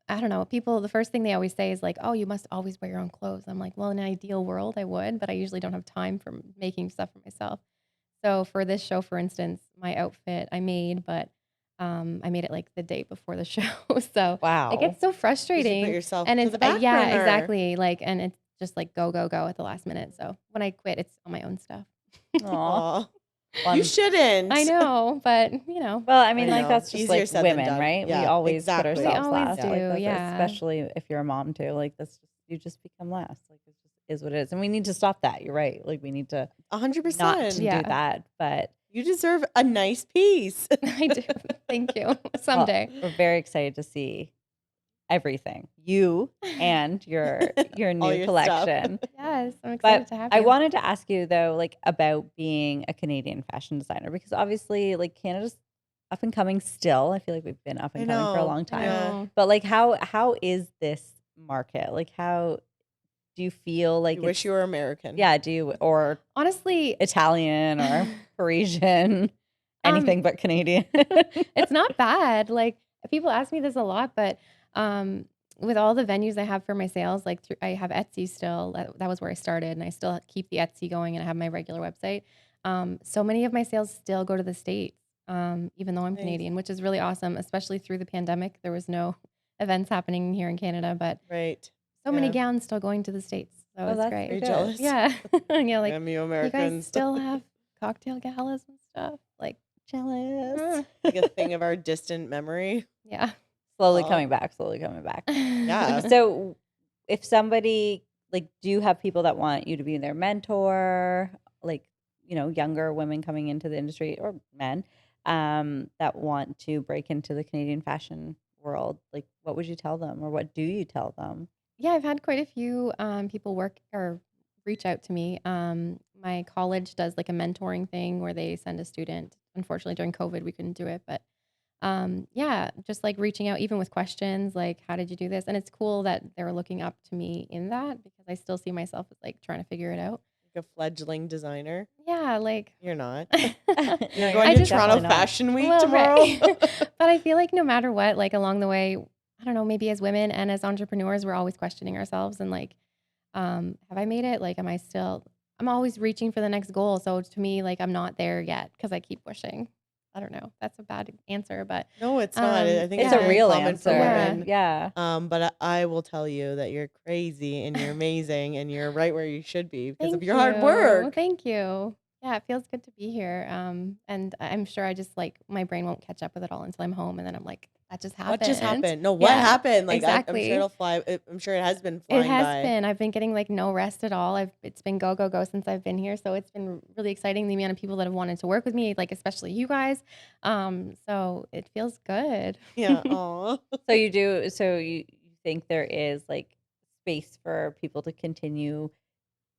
I don't know, people, the first thing they always say is like, oh, you must always wear your own clothes. I'm like, well, in an ideal world, I would, but I usually don't have time for making stuff for myself. So for this show, for instance, my outfit I made, but I made it like the day before the show. So it Wow. gets so 'Cause you put frustrating. yourself And to it's, the back yeah, burner. exactly. Like, and it's just like go, go, go at the last minute. So when I quit, it's on my own stuff. Aw. Aw. Well, You shouldn't. I know, but you know, Well, I mean, I like know. that's just Easier like said than women, done. right? We Yeah, always put exactly. we ourselves always last. do. Like that's, Yeah. especially if you're a mom too. Like that's just, you just become last. Like it just is what it is, and we need to stop that. You're right. Like we need to 100%. not to Yeah. do that. But You deserve a nice piece. I do. Thank you. well, Someday. we're very excited to see everything you and your All new your collection. Yes, I'm excited But to have I you. wanted to ask you though, like about being a Canadian fashion designer, because obviously, like Canada's up and coming still. I feel like we've been up I and coming for a know. long I time. Yeah. know. But like, how is this market? Like, how do you feel like You wish it's, you were American. yeah, do you, or Honestly, Italian or Parisian, anything but Canadian? it's not bad. Like people ask me this a lot, but with all the venues I have for my sales, like I have Etsy still. That was where I started, and I still keep the Etsy going, and I have my regular website. So many of my sales still go to the States, even though I'm Nice. Canadian, which is really awesome. Especially through the pandemic, there was no events happening here in Canada, but Right. so many Yeah. gowns still going to the States. So Oh, it's that's great. Are you good. jealous? Yeah, yeah. Like Damn you you Americans. guys still have cocktail galas and stuff. Like, Jealous. like a thing of our distant memory. yeah. Slowly Aw. coming back. Slowly coming back. Yeah. So if somebody, like, do you have people that want you to be their mentor, like, younger women coming into the industry, or men, that want to break into the Canadian fashion world? Like, what would you tell them, or what do you tell them? Yeah, I've had quite a few people work or reach out to me. My college does like a mentoring thing where they send a student. Unfortunately, during COVID, we couldn't do it, but yeah, just like reaching out, even with questions like, "How did you do this?" And it's cool that they're looking up to me in that, because I still see myself as like trying to figure it out. Like a fledgling designer. Yeah, like You're not. No, You're you're going I to just- Toronto definitely not. Fashion Week well, tomorrow. right. But I feel like no matter what, like along the way, I don't know, maybe as women and as entrepreneurs, we're always questioning ourselves and like, have I made it? Like, I'm always reaching for the next goal. So to me, like, I'm not there yet because I keep pushing. I don't know. That's a bad answer, but No, it's not. I think It's it's a very real common for answer. women. Yeah. But I will tell you that you're crazy and you're amazing and you're right where you should be because of thank your hard you. work. Thank you. Yeah, it feels good to be here. And I'm sure I just like my brain won't catch up with it all until I'm home, and then I'm like, that just happened. What just happened? No, what Yeah, happened? Like I'm exactly. sure it'll fly. I'm sure it has been It flying has by. been. I've been getting like no rest at all. It's been go, go, go since I've been here. So it's been really exciting, the amount of people that have wanted to work with me, like especially you guys. So it feels good. Yeah. Aw. So you think there is like space for people to continue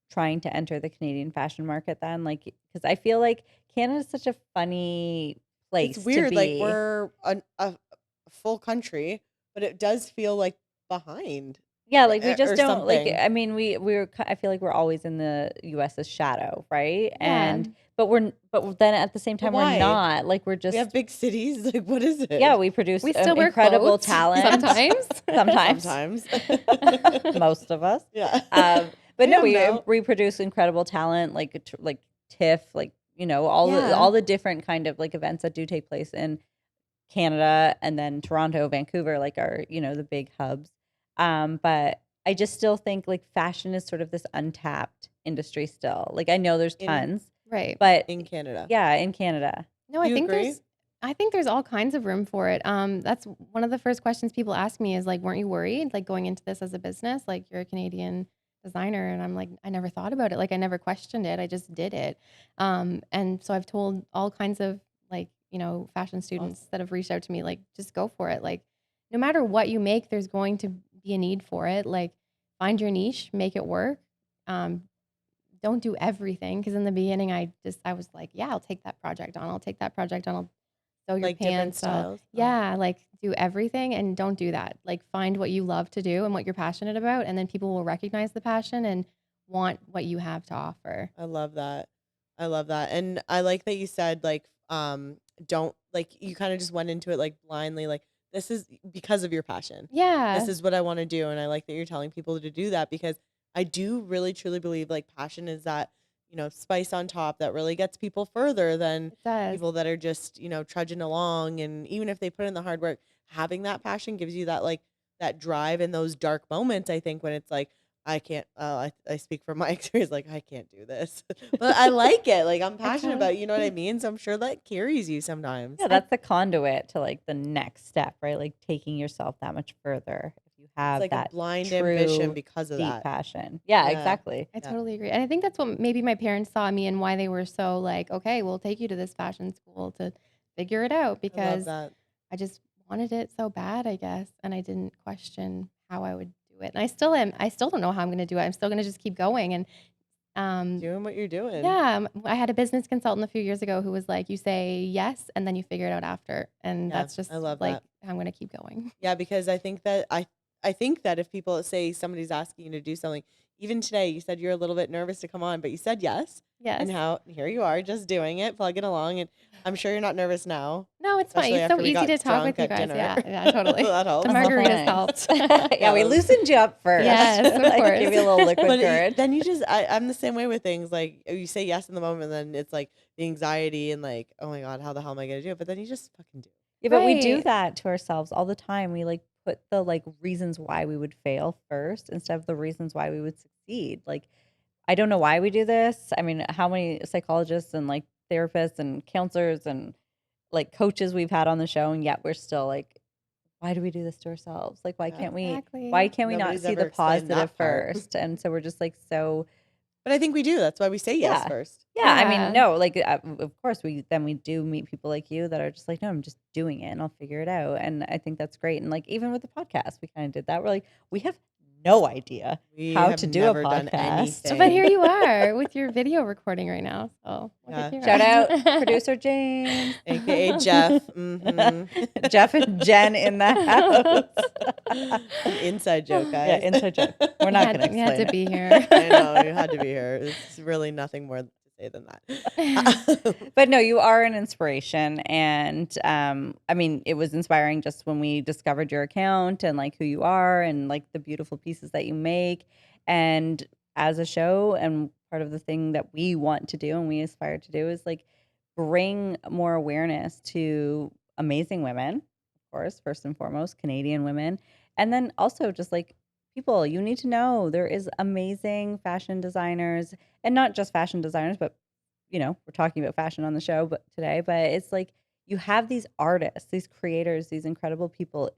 trying to enter the Canadian fashion market then? Like, because I feel like Canada is such a funny place It's weird. to Like be. we're a full country, but it does feel like behind. Yeah, like we or just don't like. something. I mean, I feel like we're always in the U.S.'s shadow, right? Yeah. But then at the same time, we're why? not. Like we're just We have big cities. Like what is it? yeah. We produce We still wear incredible clothes talent sometimes. sometimes, Sometimes. most of us. Yeah. But no, we Damn, no. reproduce incredible talent, like TIFF, like all Yeah. the different kind of like events that do take place in Canada, and then Toronto, Vancouver, like are the big hubs. But I just still think like fashion is sort of this untapped industry still. Like I know there's In- tons, Right. but in Canada. yeah, in Canada. No, Do I you think agree? there's all kinds of room for it. That's one of the first questions people ask me is like, weren't you worried like going into this as a business? Like you're a Canadian designer, and I'm like, I never thought about it. Like I never questioned it. I just did it. And so I've told all kinds of like, fashion students that have reached out to me, like, just go for it. Like no matter what you make, there's going to be a need for it. Like find your niche, make it work. Don't do everything, because in the beginning I was like, yeah, I'll take that project on. I'll sew your Like different pants. styles? Oh. Yeah, like do everything, and don't do that. Like find what you love to do and what you're passionate about, and then people will recognize the passion and want what you have to offer. I love that. I love that. And I like that you said like don't like you kind of just went into it like blindly like this is because of your passion. Yeah. This is what I want to do. And I like that you're telling people to do that, because I do really truly believe like passion is that, spice on top that really gets people further than It does. people that are just, trudging along. And even if they put in the hard work, having that passion gives you that like that drive in those dark moments. I think when it's like, I can't, I speak from my experience, like I can't do this, but I like it. Like I'm passionate about it, you know what I mean? So I'm sure that carries you sometimes. Yeah, that's the conduit to like the next step, right? Like taking yourself that much further if you It's have like a that blind ambition true because of deep that. passion. Yeah, Yeah. exactly. I Yeah. totally agree. And I think that's what maybe my parents saw in me and why they were so like, okay, we'll take you to this fashion school to figure it out, I love because that. I just wanted it so bad, I guess. And I didn't question how I would do it. And I still am. I still don't know how I'm going to do it. I'm still going to just keep going. And Doing what you're doing. yeah, I had a business consultant a few years ago who was like, you say yes, and then you figure it out after. And Yeah, that's just I love like, that. how I'm going to keep going. Yeah, because I think that I think that if people say somebody's asking you to do something, even today you said you're a little bit nervous to come on, but you said yes. Yes. And here you are just doing it, plugging along, and I'm sure you're not nervous now. No, it's fine. Especially It's so after we easy got to talk with drunk you at guys. dinner. Yeah, totally. That helps. The That's the margaritas plan. helped. Yeah, we loosened you up first. Yes, of Like, course. give you a little liquid But courage. then you just I'm the same way with things. Like you say yes in the moment, then it's like the anxiety and like, oh my God, how the hell am I gonna do it? But then you just fucking do it. Yeah, but we do Right. that to ourselves all the time. We like put the like reasons why we would fail first instead of the reasons why we would succeed. Like, I don't know why we do this. I mean, how many psychologists and like therapists and counselors and like coaches we've had on the show, and yet we're still like, why do we do this to ourselves? Like, why Yeah. can't we? Exactly. Why can't we not Nobody's see ever the explained that positive part. first? And so we're just like so. But I think we do. That's why we say yes Yeah. first. Yeah, I Yeah. mean, no, like of course we do meet people like you that are just like, no, I'm just doing it and I'll figure it out. And I think that's great. And like even with the podcast, we kind of did that. We're like, we have no idea We how have to do a never done podcast. anything. But here you are with your video recording right now. So look at you. Shout out producer James, AKA Jeff. Mhm. Jeff and Jen in the house. An inside joke, guys. Yeah, inside joke. We're not going to We had explain to it. be here. I know, you had to be here. It's really nothing more to say than that. But no, you are an inspiration. And I mean, it was inspiring just when we discovered your account and like who you are and like the beautiful pieces that you make. And as a show, and part of the thing that we want to do and we aspire to do is like bring more awareness to amazing women, of course, first and foremost, Canadian women. And then also just like people, you need to know there is amazing fashion designers, and not just fashion designers, but we're talking about fashion on the show but today, but it's like you have these artists, these creators, these incredible people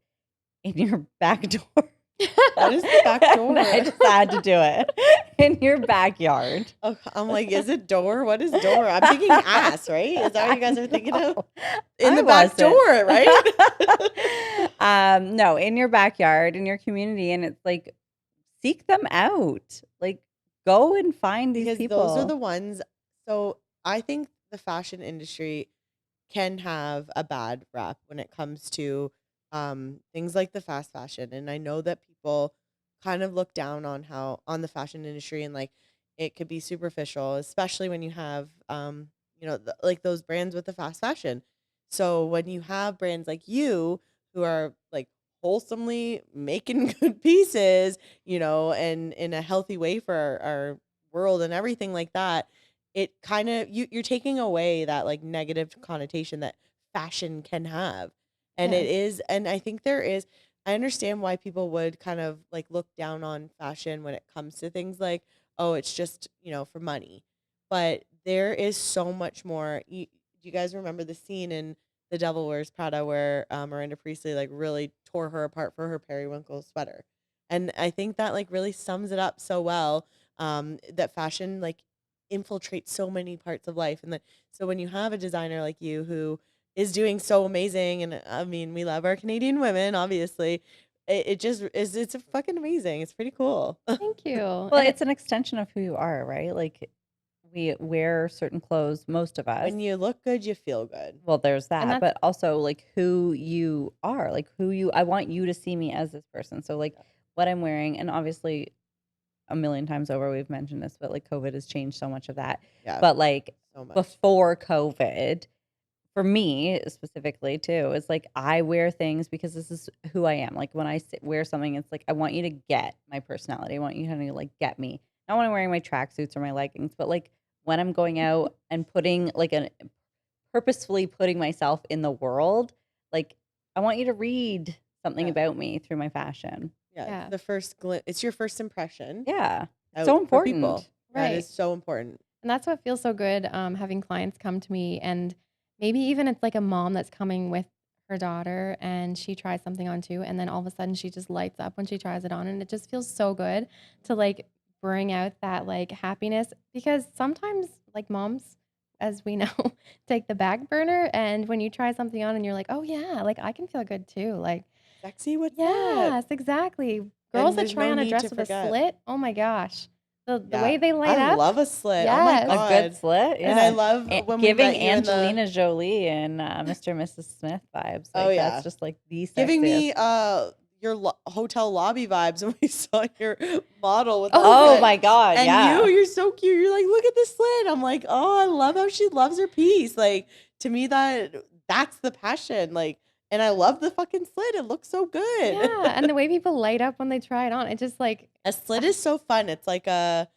in your back door. What is the back door? I just had to do it. In your backyard. Oh, I'm like, is it door? What is door? I'm thinking ass, right? Is that what you guys are thinking of? In the back door, right? No, in your backyard, in your community, and it's like seek them out. Like go and find these Because people. those are the ones. So I think the fashion industry can have a bad rap when it comes to things like the fast fashion. And I know that people kind of look down on the fashion industry, and like it could be superficial, especially when you have like those brands with the fast fashion. So when you have brands like you who are like wholesomely making good pieces, and in a healthy way for our world and everything like that, it kind of you're taking away that like negative connotation that fashion can have. And it Yes. is, and I think I understand why people would kind of like look down on fashion when it comes to things like, oh, it's just, for money. But there is so much more. Do you guys remember the scene in The Devil Wears Prada where Miranda Priestley like really tore her apart for her periwinkle sweater? And I think that like really sums it up so well, that fashion like infiltrates so many parts of life. And so when you have a designer like you who is doing so amazing, and I mean, we love our Canadian women, obviously. It just is. It's a fucking amazing. It's pretty cool. Thank you. well, it's an extension of who you are, right? Like we wear certain clothes, most of us. When you look good, you feel good. Well, there's that, that's- but also like who you are, like I want you to see me as this person. So like what I'm wearing, and obviously a million times over we've mentioned this, but like COVID has changed so much of that. Yeah, But like so much. before COVID, for me specifically too, it's like I wear things because this is who I am. Like when I wear something, it's like I want you to get my personality. I want you to like get me. Not when I'm wearing my tracksuits or my leggings, but like when I'm going out and putting like purposefully putting myself in the world, like I want you to read something about me through my fashion. Yeah. The first it's your first impression. Yeah. out So for important. people. That Right. is so important. And that's what feels so good, having clients come to me, and maybe even it's like a mom that's coming with her daughter and she tries something on too, and then all of a sudden she just lights up when she tries it on, and it just feels so good to like bring out that like happiness, because sometimes like moms, as we know, take the back burner, and when you try something on and you're like, oh yeah, like I can feel good too, like Sexy, what's that? yes, exactly. Girls that there's try no on a need dress to with a forget. slit, oh my gosh, the Yeah. way they light I up. love a slit. Oh my Yes. god. A good slit. Yeah. And I love when we giving met you in the- Angelina Jolie and Mr. and Mrs. Smith vibes. Like, Oh, yeah. That's just like the sexiest. giving me your hotel lobby vibes when we saw your model with Oh the slit. my God. And yeah. you're so cute. You're like, look at the slit. I'm like, oh, I love how she loves her piece. Like, to me, that's the passion. Like, and I love the fucking slit. It looks so good. Yeah, and the way people light up when they try it on, it just like A slit is so fun. It's like a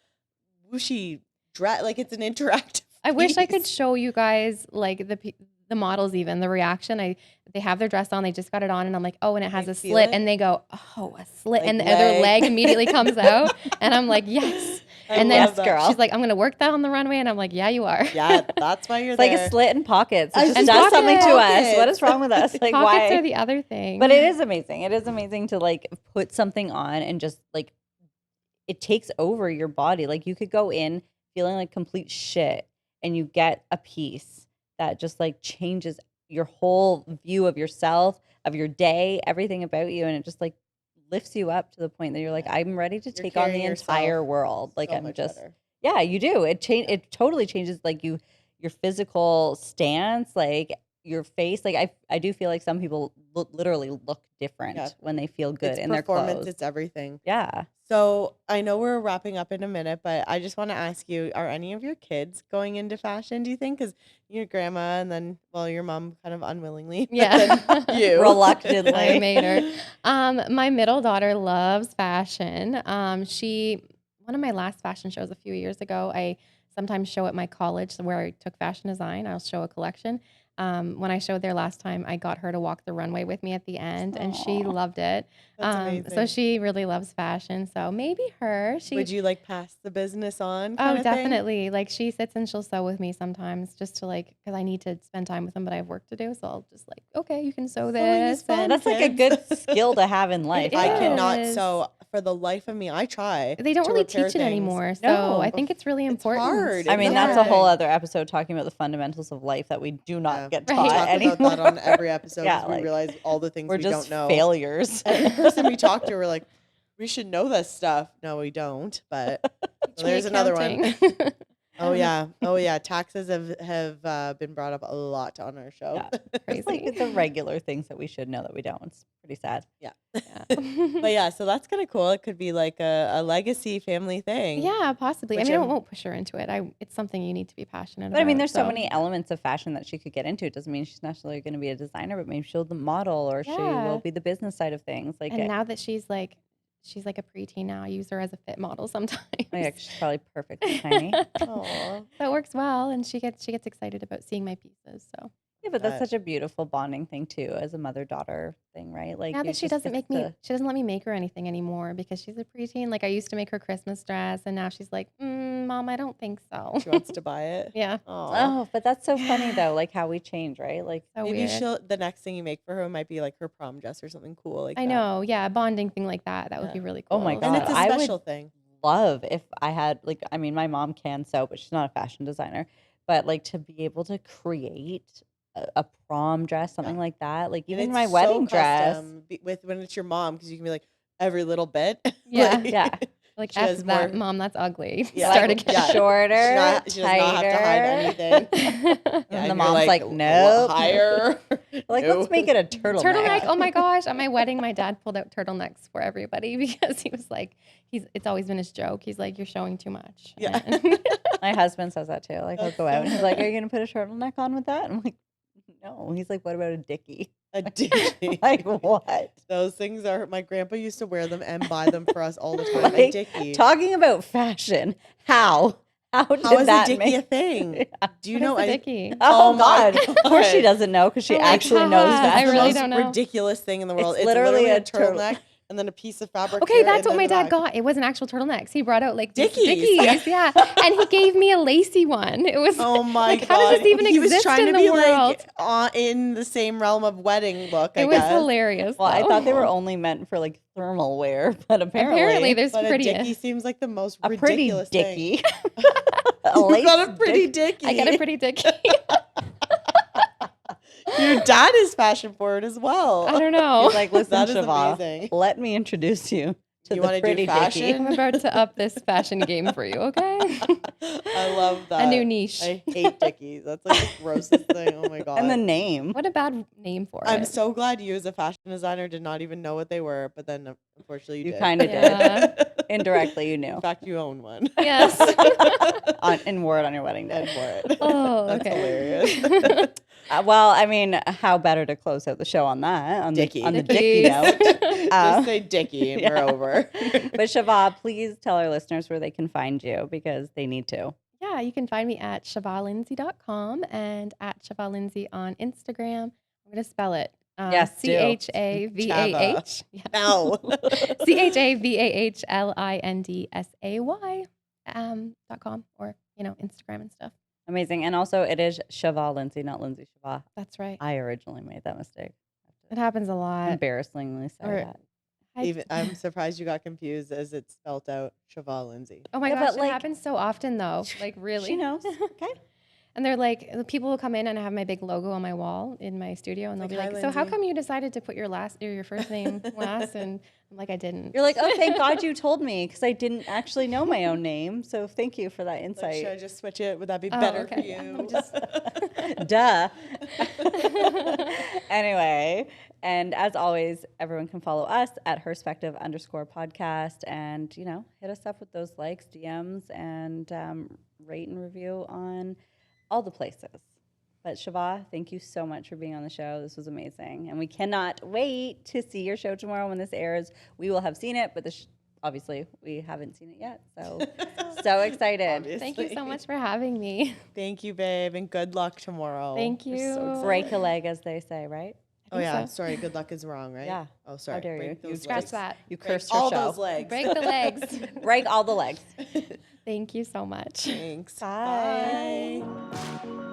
whooshy dress. Like, it's an interactive I wish I could piece. show you guys like the models, even the reaction. They have their dress on, they just got it on, and I'm like, oh, and it has They a feel slit, it? and they go, oh, a slit, Like and the other leg. leg immediately comes out, and I'm like, yes. I And then love that. girl. she's like, I'm gonna work that on the runway, and I'm like, yeah, you are. Yeah, that's why you're It's like there. a slit in pockets. It I just was does just something to saying us. What pockets. is wrong with us? Like, Pockets why? are the other thing. But it is amazing. It is amazing to like put something on and just like it takes over your body. Like you could go in feeling like complete shit and you get a piece that just like changes your whole view of yourself, of your day, everything about you. And it just like lifts you up to the point that you're like, I'm ready to You're take on the carrying entire yourself world. Like so I'm much just, better. yeah, you do. It totally changes like your physical stance, like your face. Like I do feel like some people literally look different Yeah. when they feel good It's in their performance. clothes. It's everything. Yeah. So I know we're wrapping up in a minute, but I just want to ask you: are any of your kids going into fashion? Do you think? Because your grandma, and then your mom, kind of unwillingly. but Yeah. then you Reluctantly. I made her. My middle daughter loves fashion. One of my last fashion shows a few years ago, I sometimes show at my college where I took fashion design. I'll show a collection. When I showed there last time, I got her to walk the runway with me at the end, and she Aw. loved it. That's So amazing. she really loves fashion. So maybe her. Would you like pass the business on? Oh, Kind of thing? definitely. Like she sits and she'll sew with me sometimes, just to like, because I need to spend time with them, but I have work to do. So I'll just like, okay, you can sew Sewing is this. fun. And That's like a kids. good skill to have in life. It I though. cannot is. sew for the life of me. I try. they don't to really repair teach it things. anymore. So No. I think it's really It's important. hard. I mean, It's that's a hard. whole other episode talking about the fundamentals of life that we do not Yeah. get Right. taught We talk anymore. about that on every episode. Yeah, 'Cause we like, realize all the things We're we just don't know. failures. Every person we talk to, we're like, we should know this stuff. No, we don't. But Teach me there's another one. accounting. Oh yeah. Taxes have been brought up a lot on our show. Yeah. Crazy. It's like the regular things that we should know that we don't. It's pretty sad. Yeah. Yeah. But yeah, so that's kind of cool. It could be like a legacy family thing. Yeah, possibly. I Which mean, I I'm- won't push her into it. It's something you need to be passionate But I mean, about, there's so many elements of fashion that she could get into. It doesn't mean she's necessarily going to be a designer, but maybe she'll the model or she Yeah. will be the business side of things. Like, And now that she's like a preteen now, I use her as a fit model sometimes. oh yeah, 'cause she's probably perfect for tiny. Aw. That works well, and she gets excited about seeing my pieces. So Yeah, but that's That- such a beautiful bonding thing too, as a mother-daughter thing, right? Like now you that she just doesn't get make me, to- she doesn't let me make her anything anymore because she's a preteen. Like I used to make her Christmas dress, and now she's like, Mom, I don't think so. She wants to buy it. Yeah, Aw. Oh, but that's so funny though, like how we change, right? Like, so Maybe weird. the next thing you make for her might be like her prom dress or something cool like I that. know, yeah, a bonding thing like that. That would be Yeah. really cool. Oh my And God, it's a I would special thing. love if I had like, I mean, my mom can sew, but she's not a fashion designer. But like to be able to create a prom dress, something like that, like And even it's my so wedding dress. custom with when it's your mom, because you can be like every little bit. Yeah. Like, Yeah. Like She F has that, more- Mom, that's ugly. Yeah. Start Like, again. Yeah. shorter, She does not have to hide tighter. anything. And and the you're mom's like, "A lot nope. higher. Like, No. let's make it a turtleneck. Turtleneck. Oh my gosh. At my wedding, my dad pulled out turtlenecks for everybody because he was like, it's always been his joke. He's like, you're showing too much. Yeah. And- My husband says that too. Like, he'll That's go out and so he's like, are you going to put a turtleneck on with that? I'm like, No, he's like, what about a dickie? A dickie. Like what? Those things are, my grandpa used to wear them and buy them for us all the time. A Like, dickie. talking about fashion, how did How is that a dickie make a thing? Yeah. Do you What is know a any? dickie? Oh, my God. Of course she God. doesn't know because she I'm like, actually knows haha, fashion. I really It's the don't most know. ridiculous thing in the world. It's It's literally literally a a turtleneck and then a piece of fabric. Okay, here that's and what then my the dad back. got. It wasn't actual turtlenecks. He brought out like these Dickies. dickies, yeah, and he gave me a lacy one. It was Oh my like, god! how does this even he was exist trying in to the be world? like in the same realm of wedding look. I It was guess. hilarious. Well, I though. thought they were only meant for like thermal wear, but Apparently, there's But a pretty. dickie seems like the most a pretty ridiculous thing. dickie. You got a pretty dick. dickie. I got a pretty dickie. Your dad is fashion forward as well. I don't know. He's like, listen, That is Chavah, amazing. let me introduce you to You the wanna do pretty fashion? I'm about to up this fashion game for you. Okay, I love that. a new niche. I hate dickies. That's like the grossest thing. Oh my god. and the name. What a bad name for I'm it. so glad you as a fashion designer did not even know what they were, but then unfortunately you You did. kinda did. Indirectly, you knew. In fact, you own one. Yes. And wore it on your wedding And day. wore it. Oh, That's okay. hilarious. Well, I mean, how better to close out the show on that? On Dickie. the Dickie note. Just say Dickie and yeah. we're over. But Chavah, please tell our listeners where they can find you because they need to. Yeah, you can find me at chavahlindsay.com and at Chavah Lindsay on Instagram. I'm going to spell it. Yes, do. CHAVAH. Yeah. No. CHAVAHLINDSAY .com or, Instagram and stuff. Amazing. And also, it is Chavah Lindsay, not Lindsay Chavah. That's right. I originally made that mistake. It happens a lot. Embarrassingly say Or- that. I'm surprised you got confused as it's spelt out Chavah Lindsay. Oh my Yeah, gosh, but, like, it happens so often though. Like really. She knows. Okay. And they're like, the people will come in and I have my big logo on my wall in my studio, and they'll Like, be "Hi, like, "So how Lindsay." come you decided to put your last or your first name last?" And I'm like, "I didn't." You're like, oh, thank God you told me because I didn't actually know my own name. So thank you for that Like, insight. should I just switch it? Would that be Oh, better okay, for yeah. you? I'm just- Duh. Anyway, and as always, everyone can follow us at HERspective_podcast and, hit us up with those likes, DMs, and rate and review on all the places. But Chavah, thank you so much for being on the show. This was amazing. And we cannot wait to see your show tomorrow when this airs. We will have seen it, but obviously we haven't seen it yet. So excited. Thank you so much for having me. Thank you, babe, and good luck tomorrow. Thank We're so you. excited. Break a leg, as they say, right? Oh think yeah, so. sorry. Good luck is wrong, right? Yeah. Oh, sorry. How dare Break you? those Scratch legs. that. You Break cursed your all show. those legs. Break the legs. Break all the legs. Thanks. Thank you so much. Thanks. Bye. Bye.